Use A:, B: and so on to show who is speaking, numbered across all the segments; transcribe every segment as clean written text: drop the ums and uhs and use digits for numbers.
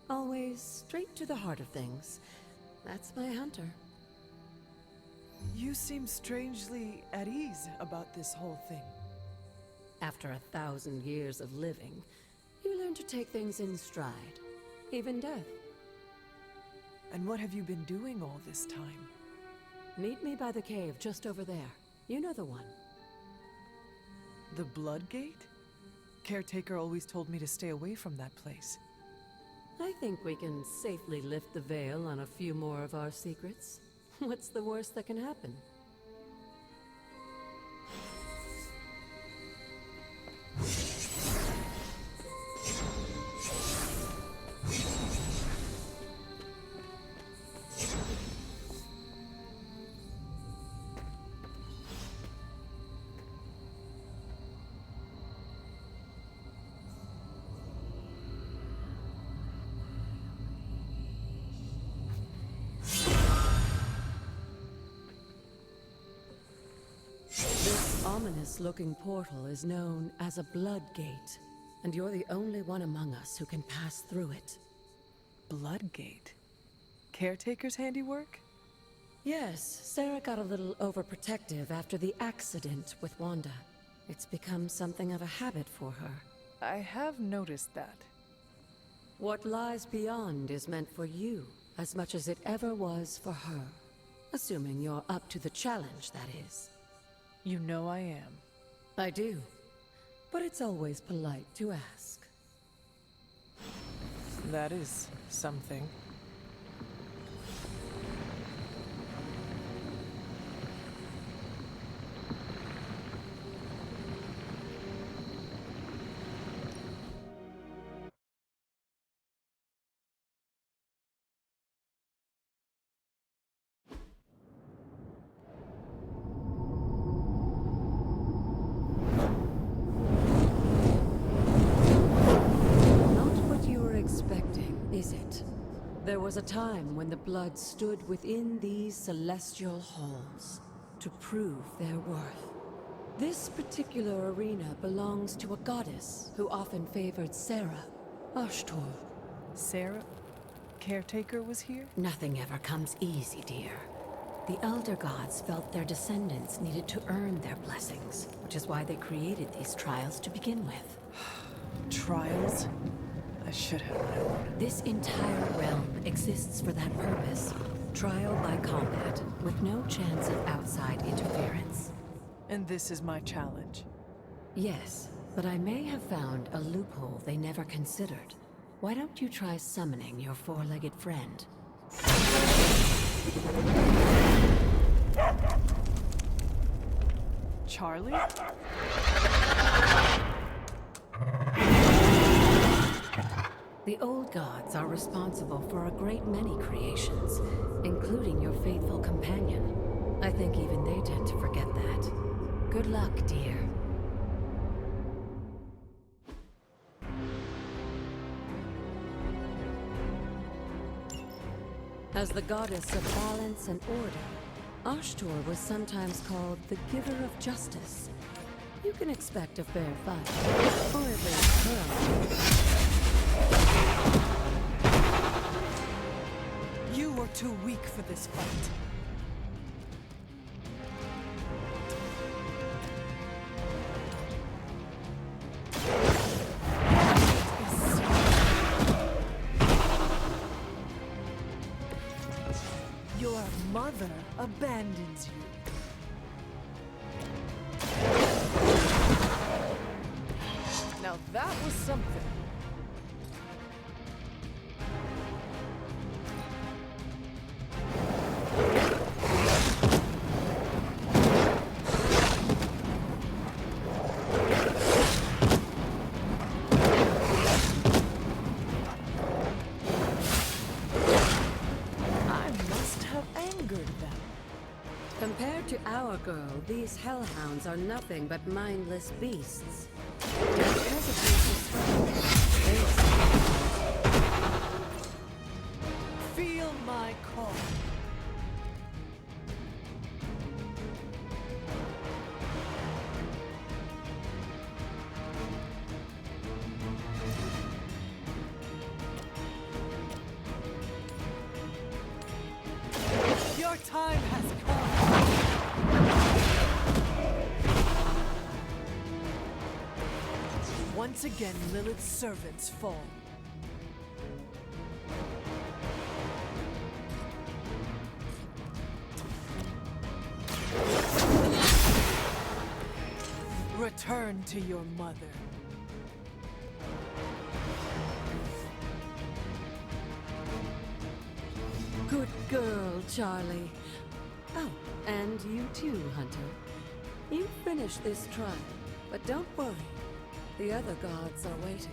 A: Always straight to the heart of things. That's my hunter.
B: You seem strangely at ease about this whole thing.
A: After 1,000 years of living, you learn to take things in stride. Even death.
B: And what have you been doing all this time?
A: Meet me by the cave just over there. You know the one.
B: The Blood Gate? Caretaker always told me to stay away from that place.
A: I think we can safely lift the veil on a few more of our secrets. What's the worst that can happen? Ominous-looking portal is known as a Blood Gate, and you're the only one among us who can pass through it.
B: Blood Gate? Caretaker's handiwork?
A: Yes, Sarah got a little overprotective after the accident with Wanda. It's become something of a habit for her.
B: I have noticed that.
A: What lies beyond is meant for you, as much as it ever was for her. Assuming you're up to the challenge, that is.
B: You know I am.
A: I do. But it's always polite to ask.
B: That is something.
A: Is it? There was a time when the blood stood within these celestial halls to prove their worth. This particular arena belongs to a goddess who often favored Sarah, Ashtor.
B: Sarah? Caretaker was here?
A: Nothing ever comes easy, dear. The Elder Gods felt their descendants needed to earn their blessings, which is why they created these trials to begin with.
B: Trials? I should have known.
A: This entire realm exists for that purpose. Trial by combat, with no chance of outside interference.
B: And this is my challenge?
A: Yes, but I may have found a loophole they never considered. Why don't you try summoning your four-legged friend?
B: Charlie?
A: The old gods are responsible for a great many creations, including your faithful companion. I think even they tend to forget that. Good luck, dear. As the goddess of balance and order, Ashtor was sometimes called the giver of justice. You can expect a fair fight, or at least her.
B: You are too weak for this fight. Your mother abandons you. Now that was something.
A: Compared to our girl, these hellhounds are nothing but mindless beasts. Don't hesitate to strike.
B: Feel my call. Once again, Lilith's servants fall. Return to your mother.
A: Good girl, Charlie. Oh, and you too, Hunter. You finished this trial, but don't worry. The other gods are waiting.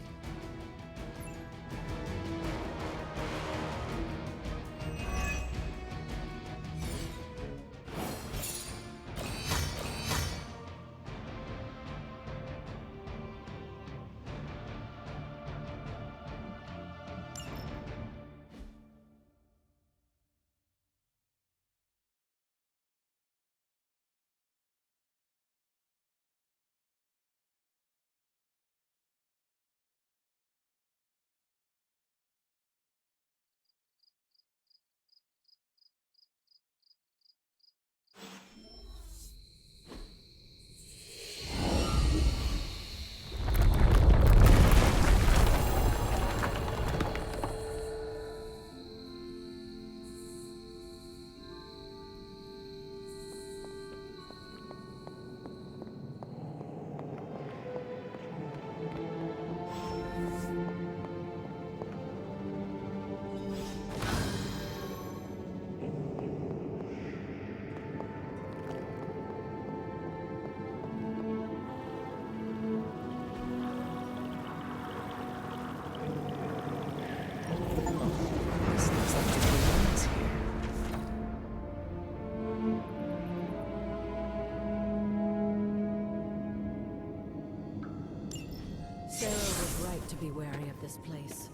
A: Sarah was right to be wary of this place.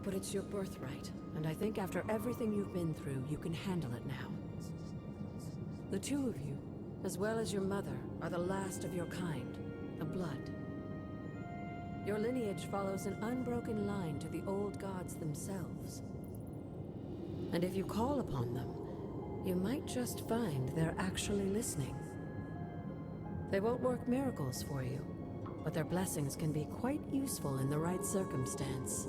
A: But it's your birthright, and I think after everything you've been through, you can handle it now. The two of you, as well as your mother, are the last of your kind, the Blood. Your lineage follows an unbroken line to the old gods themselves. And if you call upon them, you might just find they're actually listening. They won't work miracles for you, but their blessings can be quite useful in the right circumstance.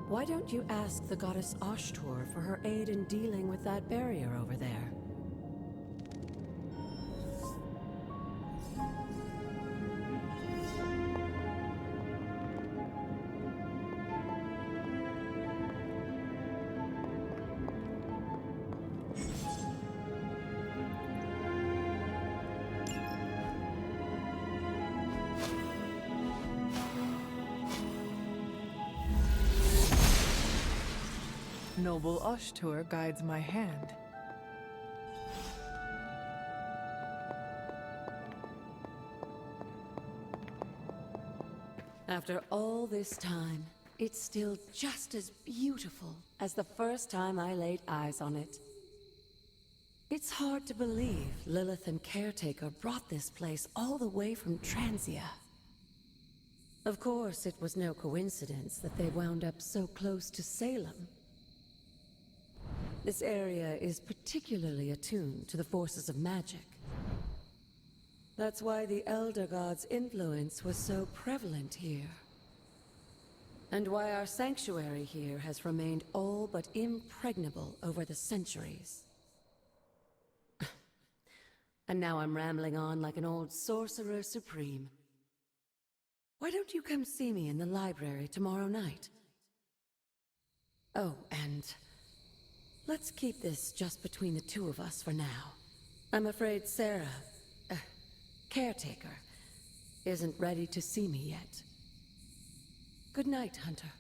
A: Why don't you ask the goddess Ashtur for her aid in dealing with that barrier over there?
B: Noble Ashtur guides my hand.
A: After all this time, it's still just as beautiful as the first time I laid eyes on it. It's hard to believe Lilith and Caretaker brought this place all the way from Transia. Of course, it was no coincidence that they wound up so close to Salem. This area is particularly attuned to the forces of magic. That's why the Elder God's influence was so prevalent here. And why our sanctuary here has remained all but impregnable over the centuries. And now I'm rambling on like an old sorcerer supreme. Why don't you come see me in the library tomorrow night? Oh, and let's keep this just between the two of us for now. I'm afraid Sarah, Caretaker, isn't ready to see me yet. Good night, Hunter.